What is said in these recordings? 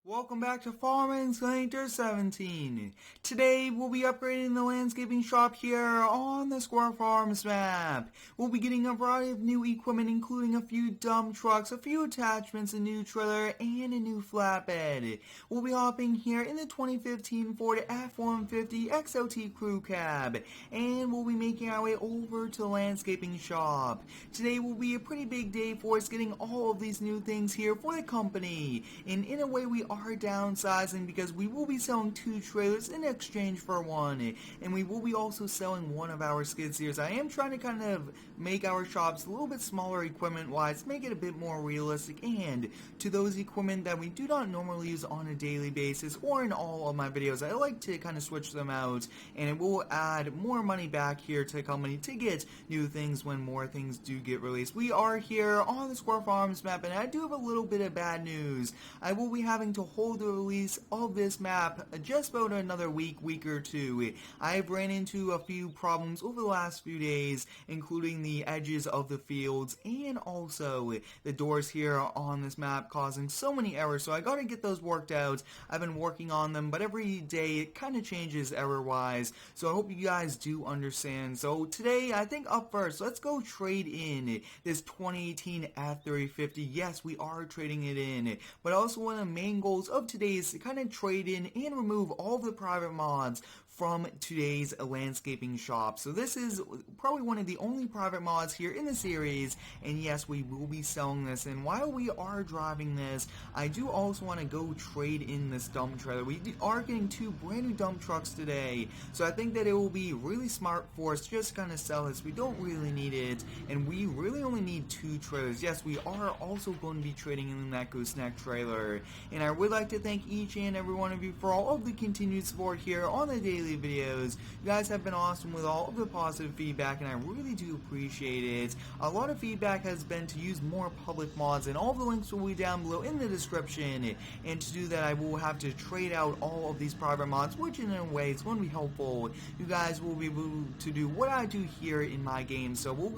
Welcome back to Farming Simulator 17. Today we'll be upgrading the landscaping shop here on the Square Farms map. We'll be getting a variety of new equipment including a few dump trucks, a few attachments, a new trailer, and a new flatbed. We'll be hopping here in the 2015 Ford F-150 XLT Crew Cab, and we'll be making our way over to the landscaping shop. Today will be a pretty big day for us getting all of these new things here for the company, and in a way we are downsizing because we will be selling 2 trailers in exchange for 1, and we will be also selling one of our skid steers. I am trying to kind of make our shops a little bit smaller equipment wise, make it a bit more realistic, and to those equipment that we do not normally use on a daily basis or in all of my videos, I like to kind of switch them out, and it will add more money back here to the company to get new things when more things do get released. We are here on the Square Farms map, and I do have a little bit of bad news. I will be having to hold the release of this map just about another week or two. I have ran into a few problems over the last few days, including the edges of the fields and also the doors here on this map causing so many errors, so I gotta get those worked out. I've been working on them, but every day it kind of changes error-wise, so I hope you guys do understand. So today, I think up first, let's go trade in this 2018 F-350. Yes, we are trading it in, but also one of the main goals of today is to kind of trade in and remove all of the private mods from today's landscaping shop. So this is probably one of the only private mods here in the series, and yes, we will be selling this. And while we are driving this, I do also want to go trade in this dump trailer. We are getting 2 brand new dump trucks today, so I think that it will be really smart for us to just kind of sell this. We don't really need it, and we really only need 2 trailers. Yes, we are also going to be trading in that gooseneck trailer, and I would like to thank each and every one of you for all of the continued support here on the daily videos. You guys have been awesome with all of the positive feedback, and I really do appreciate it. A lot of feedback has been to use more public mods, and all the links will be down below in the description, and to do that I will have to trade out all of these private mods, which in a way is going to be helpful. You guys will be able to do what I do here in my game, so we'll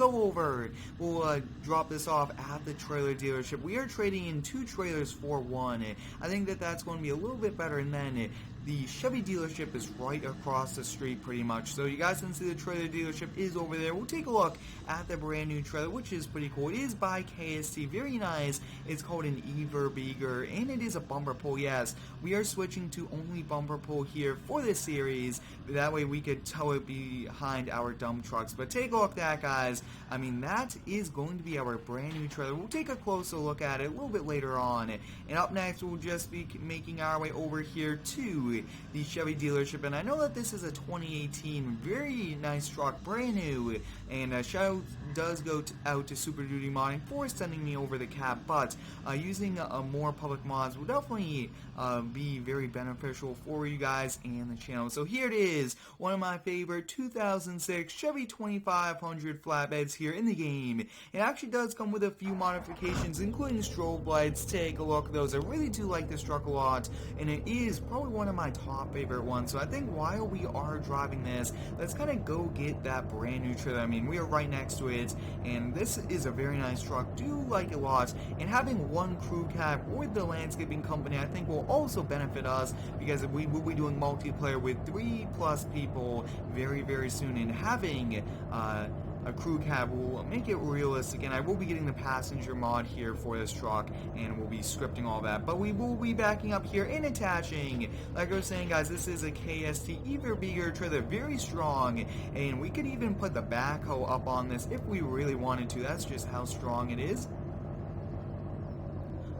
we'll drop this off at the trailer dealership. We are trading in 2 trailers for 1. I think that that's going to be a little bit better, and then the Chevy dealership is right across the street pretty much, so you guys can see the trailer dealership is over there. We'll take a look at the brand new trailer, which is pretty cool. It is by KST, very nice. It's called an Beager, and it is a bumper pull. Yes, we are switching to only bumper pull here for this series, that way we could tow it behind our dump trucks. But take a look at that, guys. I mean, that is going to be our brand new trailer. We'll take a closer look at it a little bit later on, and up next we'll just be making our way over here to the Chevy dealership. And I know that this is a 2018 very nice truck, brand new, and shout does go out to Super Duty Modding for sending me over the cap, but using more public mods will definitely be very beneficial for you guys and the channel. So here it is, one of my favorite 2006 Chevy 2500 flatbeds here in the game. It actually does come with a few modifications, including strobe lights. Take a look at those. I really do like this truck a lot, and it is probably one of my top favorite ones. So I think while we are driving this, let's kind of go get that brand new trailer. I mean, we are right next to it, and this is a very nice truck. Do like it a lot, and having one crew cab with the landscaping company I think will also benefit us, because we will be doing multiplayer with 3+ people very soon, and having a crew cab will make it realistic. And I will be getting the passenger mod here for this truck, and we'll be scripting all that, but we will be backing up here and attaching. Like I was saying, guys, this is a KST Beager trailer, very strong, and we could even put the backhoe up on this if we really wanted to. That's just how strong it is.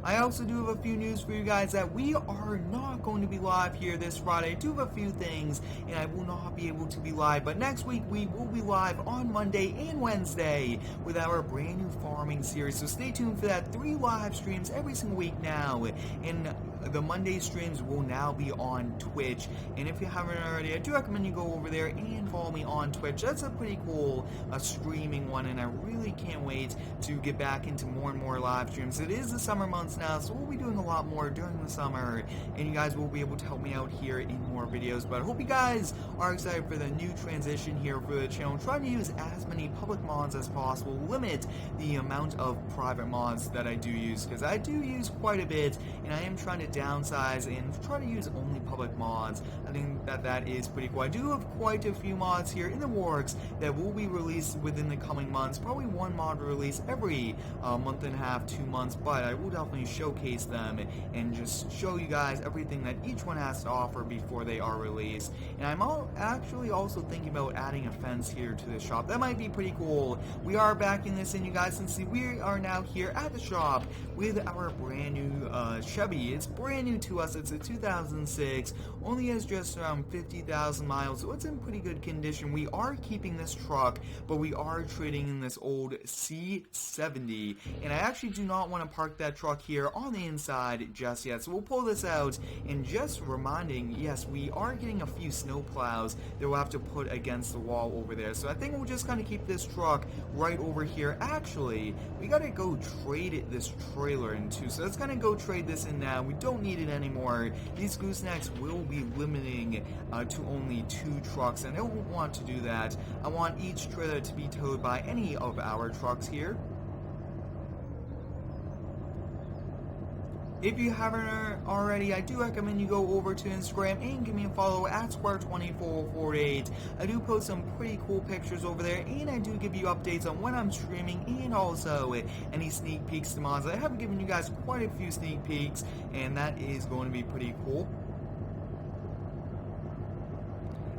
I also do have a few news for you guys that we are not going to be live here this Friday. I do have a few things, and I will not be able to be live, but next week we will be live on Monday and Wednesday with our brand new farming series, so stay tuned for that. 3 live streams every single week now, and the Monday streams will now be on Twitch, and if you haven't already, I do recommend you go over there and follow me on Twitch. That's a pretty cool streaming one, and I really can't wait to get back into more and more live streams. It is the summer months now, so we'll be doing a lot more during the summer, and you guys will be able to help me out here in more videos. But I hope you guys are excited for the new transition here for the channel. I'm trying to use as many public mods as possible, limit the amount of private mods that I do use, because I do use quite a bit, and I am trying to downsize and try to use only public mods. I think that is pretty cool. I do have quite a few mods here in the works that will be released within the coming months. Probably one mod release every month and a half, 2 months, but I will definitely showcase them and just show you guys everything that each one has to offer before they are released. And I'm actually also thinking about adding a fence here to the shop. That might be pretty cool. We are backing this in, you guys, and see we are now here at the shop with our brand new Chevy. It's brand new to us. It's a 2006, only has just around 50,000 miles, so it's in pretty good condition. We are keeping this truck, but we are trading in this old C70, and I actually do not want to park that truck here on the inside just yet, so we'll pull this out. And just reminding, yes, we are getting a few snow plows that we'll have to put against the wall over there, so I think we'll just kind of keep this truck right over here. Actually, we gotta go trade this trailer in too, so let's kind of go trade this in now. We don't need it anymore. These goosenecks will be limiting to only 2 trucks, and I don't want to do that. I want each trailer to be towed by any of our trucks here. If you haven't already, I do recommend you go over to Instagram and give me a follow at Square2448. I do post some pretty cool pictures over there, and I do give you updates on when I'm streaming and also any sneak peeks to mods. I have given you guys quite a few sneak peeks, and that is going to be pretty cool.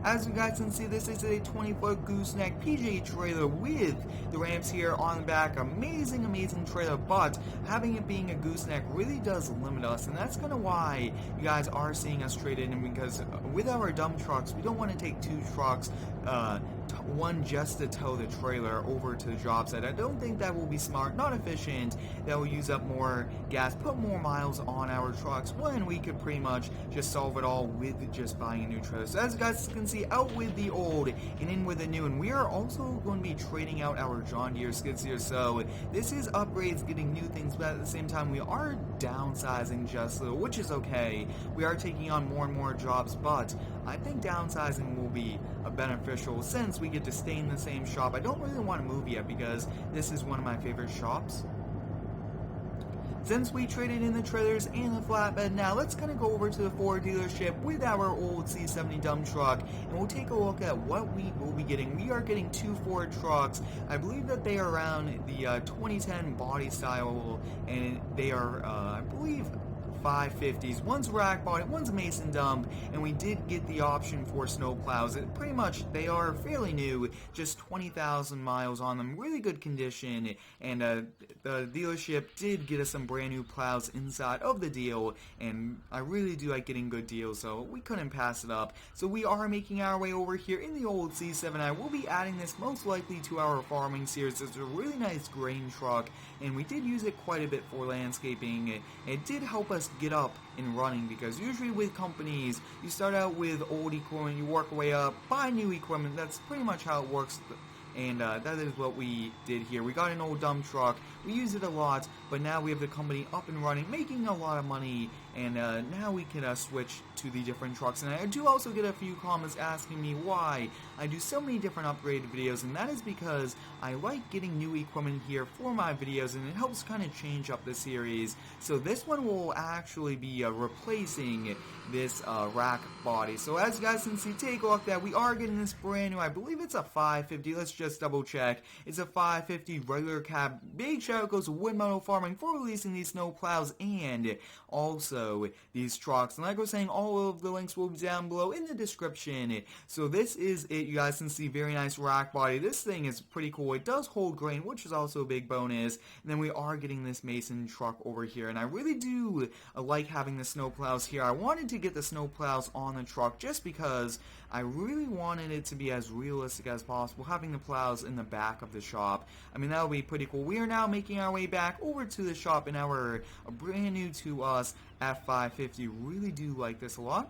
As you guys can see, this is a 20-foot gooseneck PJ trailer with the ramps here on the back. Amazing, amazing trailer, but having it being a gooseneck really does limit us, and that's kind of why you guys are seeing us trade in, because with our dump trucks, we don't want to take 2 trucks, one just to tow the trailer over to the job site. I don't think that will be smart, not efficient. That will use up more gas, put more miles on our trucks, when we could pretty much just solve it all with just buying a new trailer. So as you guys can see, out with the old and in with the new, and we are also going to be trading out our John Deere skid steer. So this is upgrades, getting new things, but at the same time we are downsizing just a little, which is okay. We are taking on more and more jobs, but I think downsizing will be beneficial since we get to stay in the same shop. I don't really want to move yet because this is one of my favorite shops. Since we traded in the trailers and the flatbed, now let's kind of go over to the Ford dealership with our old C70 dump truck, and we'll take a look at what we will be getting. We are getting 2 Ford trucks. I believe that they are around the 2010 body style, and they are, I believe, 550s. One's rack body, one's a mason dump, and we did get the option for snow plows. Pretty much, they are fairly new, just 20,000 miles on them, really good condition, and the dealership did get us some brand new plows inside of the deal, and I really do like getting good deals, so we couldn't pass it up. So we are making our way over here in the old C7. I will be adding this most likely to our farming series. It's a really nice grain truck, and we did use it quite a bit for landscaping. It did help us get up and running, because usually with companies, you start out with old equipment, you work your way up, buy new equipment. That's pretty much how it works, and that is what we did here. We got an old dump truck, we use it a lot, but now we have the company up and running, making a lot of money, and now we can switch to the different trucks. And I do also get a few comments asking me why I do so many different upgraded videos, and that is because I like getting new equipment here for my videos, and it helps kind of change up the series. So this one will actually be replacing this rack body. So as you guys can see, take a look at that. We are getting this brand new, I believe it's a 550, let's just double check. It's a 550 regular cab. Big shout out goes to Wood Metal Farming for releasing these snow plows and also these trucks. And like I was saying, all of the links will be down below in the description. So this is it. You guys can see, very nice rack body. This thing is pretty cool. It does hold grain, which is also a big bonus. And then we are getting this mason truck over here, and I really do like having the snow plows here. I wanted to get the snow plows on the truck just because I really wanted it to be as realistic as possible, having the plows in the back of the shop. I mean, that would be pretty cool. We are now making our way back over to the shop in our brand new to us F550. Really do like this a lot.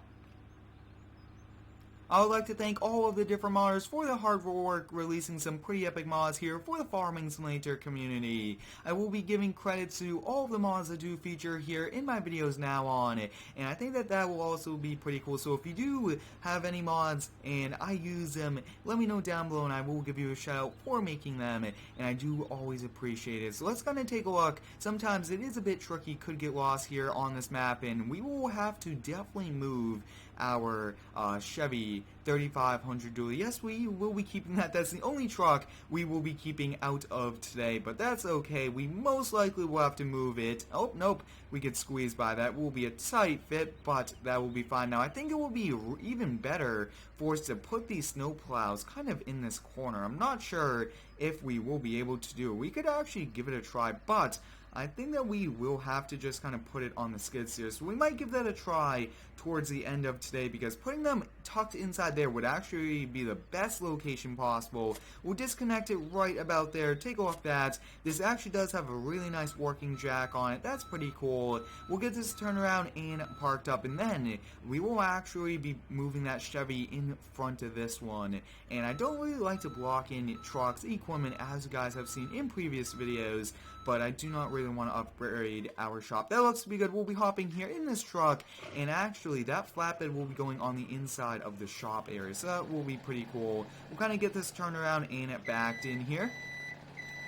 I would like to thank all of the different modders for their hard work releasing some pretty epic mods here for the Farming Simulator community. I will be giving credit to all of the mods that do feature here in my videos now on, and I think that will also be pretty cool. So if you do have any mods and I use them, let me know down below and I will give you a shout out for making them, and I do always appreciate it. So let's kind of take a look. Sometimes it is a bit tricky, could get lost here on this map, and we will have to definitely move our Chevy 3500 dually. Yes, we will be keeping that. That's the only truck we will be keeping out of today, but that's okay. We most likely will have to move it. Oh, nope. We get squeezed by that. Will be a tight fit, but that will be fine. Now, I think it will be even better for us to put these snow plows kind of in this corner. I'm not sure if we will be able to do it. We could actually give it a try, but I think that we will have to just kind of put it on the skid steer. So we might give that a try towards the end of today, because putting them tucked inside there would actually be the best location possible. We'll disconnect it right about there. Take a look at that. This actually does have a really nice working jack on it. That's pretty cool. We'll get this turned around and parked up, and then we will actually be moving that Chevy in front of this one. And I don't really like to block in trucks, equipment, as you guys have seen in previous videos, but I do not really want to upgrade our shop. That looks to be good. We'll be hopping here in this truck, and actually that flatbed will be going on the inside of the shop area, so that will be pretty cool. We'll kind of get this turned around and backed in here.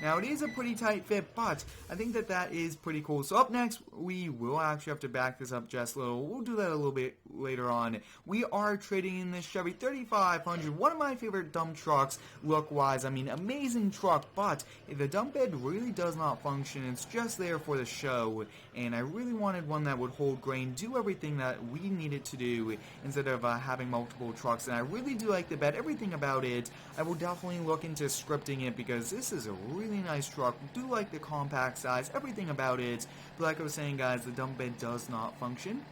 Now, it is a pretty tight fit, but I think that is pretty cool. So up next, we will actually have to back this up just a little. We'll do that a little bit later on. We are trading in this Chevy 3500, one of my favorite dump trucks look-wise. I mean, amazing truck, but the dump bed really does not function. It's just there for the show, and I really wanted one that would hold grain, do everything that we need it to do, instead of having multiple trucks. And I really do like the bed, everything about it. I will definitely look into scripting it, because this is a really nice truck. Do like the compact size, everything about it, but like I was saying, guys, the dump bed does not function.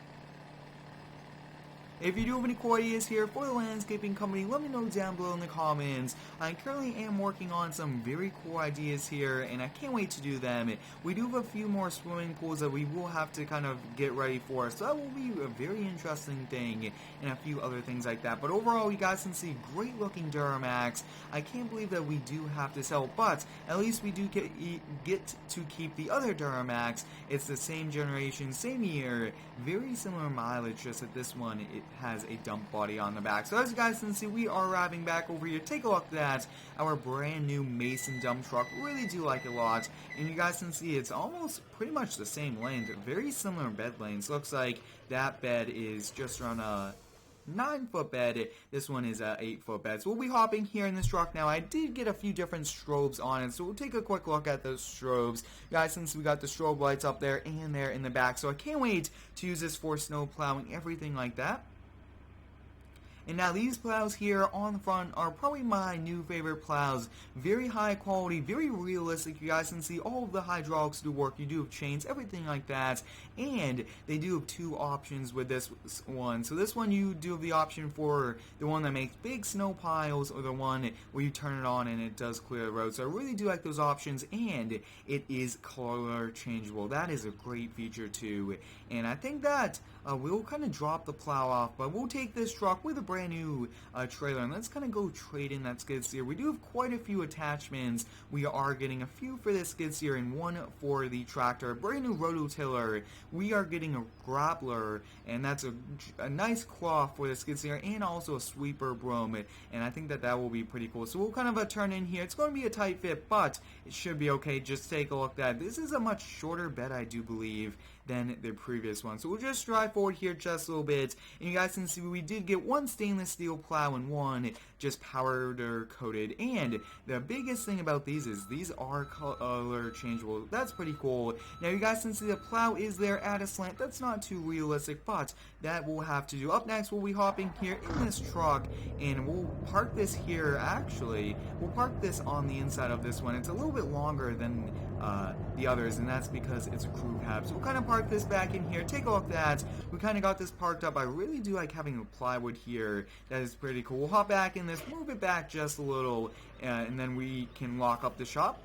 If you do have any cool ideas here for the landscaping company, let me know down below in the comments. I currently am working on some very cool ideas here, and I can't wait to do them. We do have a few more swimming pools that we will have to kind of get ready for, so that will be a very interesting thing, and a few other things like that. But overall, you guys can see great looking Duramax. I can't believe that we do have to sell, but at least we do get to keep the other Duramax. It's the same generation, same year, very similar mileage, just that this one, it has a dump body on the back. So as you guys can see, we are wrapping back over here. Take a look at that. Our brand new Mason dump truck. Really do like it a lot. And you guys can see it's almost pretty much the same length. Very similar bed lengths. Looks like that bed is just around a 9-foot bed. This one is a 8-foot bed. So we'll be hopping here in this truck now. I did get a few different strobes on it, so we'll take a quick look at those strobes. Guys, since we got the strobe lights up there and there in the back, so I can't wait to use this for snow plowing, everything like that. And now these plows here on the front are probably my new favorite plows. Very high quality, very realistic. You guys can see all of the hydraulics do work. You do have chains, everything like that. And they do have two options with this one. So this one, you do have the option for the one that makes big snow piles, or the one where you turn it on and it does clear the road. So I really do like those options, and it is color changeable. That is a great feature too. And I think that we'll kind of drop the plow off, but we'll take this truck with a brand new trailer, and let's kind of go trade in that skid steer. We do have quite a few attachments. We are getting a few for this skid steer and one for the tractor. A brand new rototiller. We are getting a grappler, and that's a nice claw for the skid steer, and also a sweeper broom, and I think that will be pretty cool. So we'll kind of turn in here. It's going to be a tight fit, but it should be okay. Just take a look at that. This is a much shorter bed, I do believe, than the previous one. So we'll just drive forward here just a little bit, and you guys can see we did get one stainless steel plow and one just powder coated. And the biggest thing about these is these are color changeable. That's pretty cool. Now you guys can see the plow is there at a slant. That's not too realistic, but that we'll have to do. Up next, we'll be hopping here in this truck, and we'll park this here. Actually, we'll park this on the inside of this one. It's a little bit longer than the others, and that's because it's a crew cab. So we'll kind of park this back in here. Take a look at that. We kind of got this parked up. I really do like having the plywood here. That is pretty cool. We'll hop back in this, move it back just a little, and then we can lock up the shop.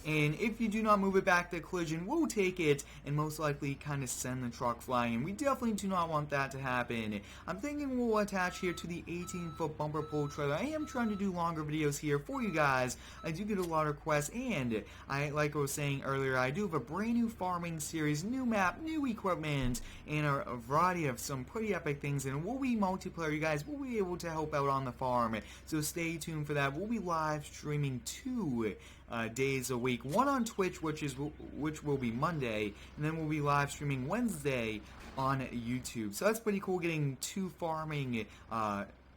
and if you do not move it back to collision, we'll take it and most likely kind of send the truck flying, and we definitely do not want that to happen. I'm thinking we'll attach here to the 18-foot bumper pull trailer. I am trying to do longer videos here for you guys. I do get a lot of requests, and like I was saying earlier, I do have a brand new farming series, new map, new equipment, and a variety of some pretty epic things, and we'll be multiplayer. You guys will be able to help out on the farm, so stay tuned for that. We'll be live streaming 2 days a week, one on Twitch, which will be Monday, and then we'll be live streaming Wednesday on YouTube. So that's pretty cool, getting 2 farming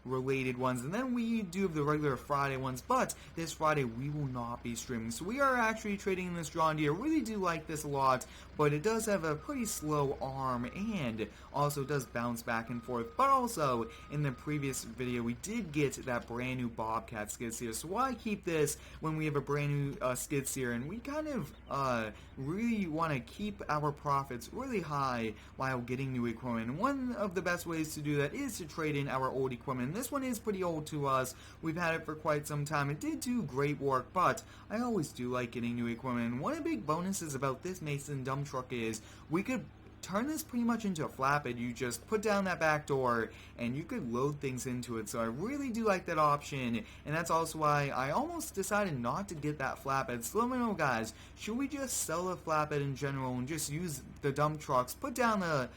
related ones, and then we do have the regular Friday ones, but this Friday we will not be streaming. So we are actually trading in this John Deere. Really do like this a lot, but it does have a pretty slow arm and also does bounce back and forth. But also in the previous video we did get that brand new Bobcat skid steer, so why keep this when we have a brand new skid steer? And we kind of really want to keep our profits really high while getting new equipment, and one of the best ways to do that is to trade in our old equipment. This one is pretty old to us. We've had it for quite some time. It did do great work, but I always do like getting new equipment. And one of the big bonuses about this Mason dump truck is we could turn this pretty much into a flatbed. You just put down that back door and you could load things into it, so I really do like that option, and that's also why I almost decided not to get that flatbed. So let me know, guys, should we just sell the flatbed in general and just use the dump trucks, put down the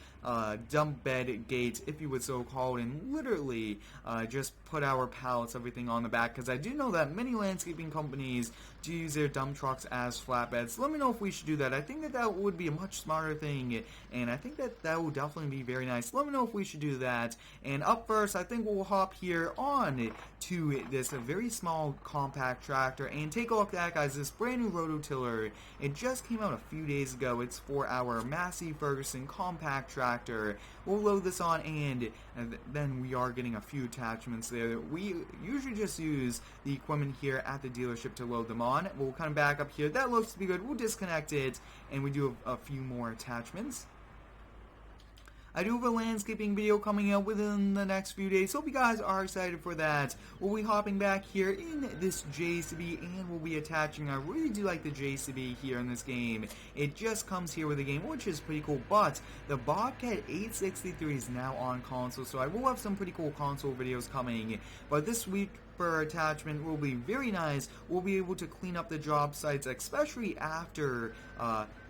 dump bed gate, if you would so call it, and literally just put our pallets, everything on the back? Because I do know that many landscaping companies do use their dump trucks as flatbeds. Let me know if we should do that. I think that that would be a much smarter thing, and I think that that would definitely be very nice. Let me know if we should do that. And up first, I think we'll hop here on to this very small compact tractor and take a look at that, guys. This brand new rototiller. It just came out a few days ago. It's for our Massey Ferguson compact tractor. We'll load this on, and then we are getting a few attachments there. We usually just use the equipment here at the dealership to load them on. We'll come back up here. That looks to be good. We'll disconnect it, and we do have a few more attachments. I do have a landscaping video coming out within the next few days. Hope you guys are excited for that. We'll be hopping back here in this JCB, and we'll be attaching. I really do like the JCB here in this game. It just comes here with the game, which is pretty cool. But the Bobcat 863 is now on console, so I will have some pretty cool console videos coming. But this week, attachment will be very nice. We'll be able to clean up the job sites, especially after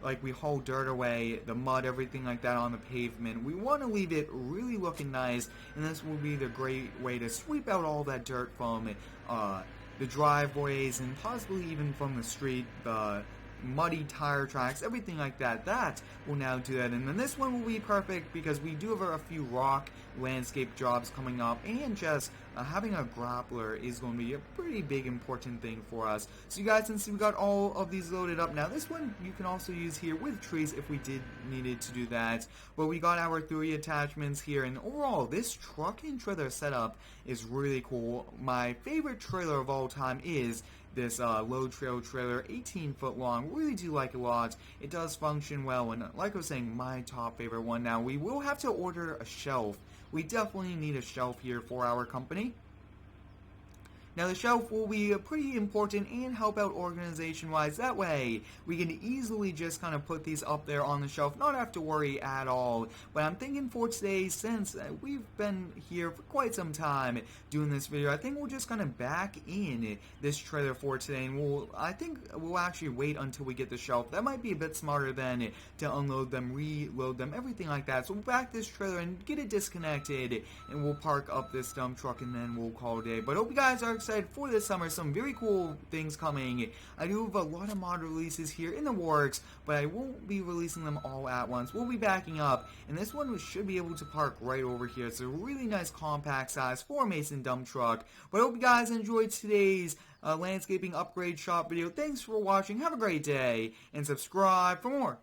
like we haul dirt away, the mud, everything like that on the pavement. We want to leave it really looking nice, and this will be the great way to sweep out all that dirt from the driveways and possibly even from the street, the muddy tire tracks, everything like that. That will now do that. And then this one will be perfect because we do have a few rock landscape jobs coming up, and just having a grappler is going to be a pretty big important thing for us. So you guys can see we got all of these loaded up. Now this one you can also use here with trees if we did needed to do that. But we got our 3 attachments here, and overall this truck and trailer setup is really cool. My favorite trailer of all time is this load trail trailer, 18-foot long. Really do like it a lot. It does function well, and like I was saying, my top favorite one. Now we will have to order a shelf. We definitely need a shelf here for our company. Now the shelf will be pretty important and help out organization-wise. That way we can easily just kind of put these up there on the shelf, not have to worry at all. But I'm thinking for today, since we've been here for quite some time doing this video, I think we'll just kind of back in this trailer for today, and I think we'll actually wait until we get the shelf. That might be a bit smarter than to unload them, reload them, everything like that. So we'll back this trailer and get it disconnected, and we'll park up this dump truck, and then we'll call it a day. But I hope you guys are excited for this summer. Some very cool things coming. I do have a lot of mod releases here in the works, but I won't be releasing them all at once. We'll be backing up, and this one should be able to park right over here. It's a really nice compact size for a Mason dump truck. But I hope you guys enjoyed today's landscaping upgrade shop video. Thanks for watching. Have a great day, and subscribe for more.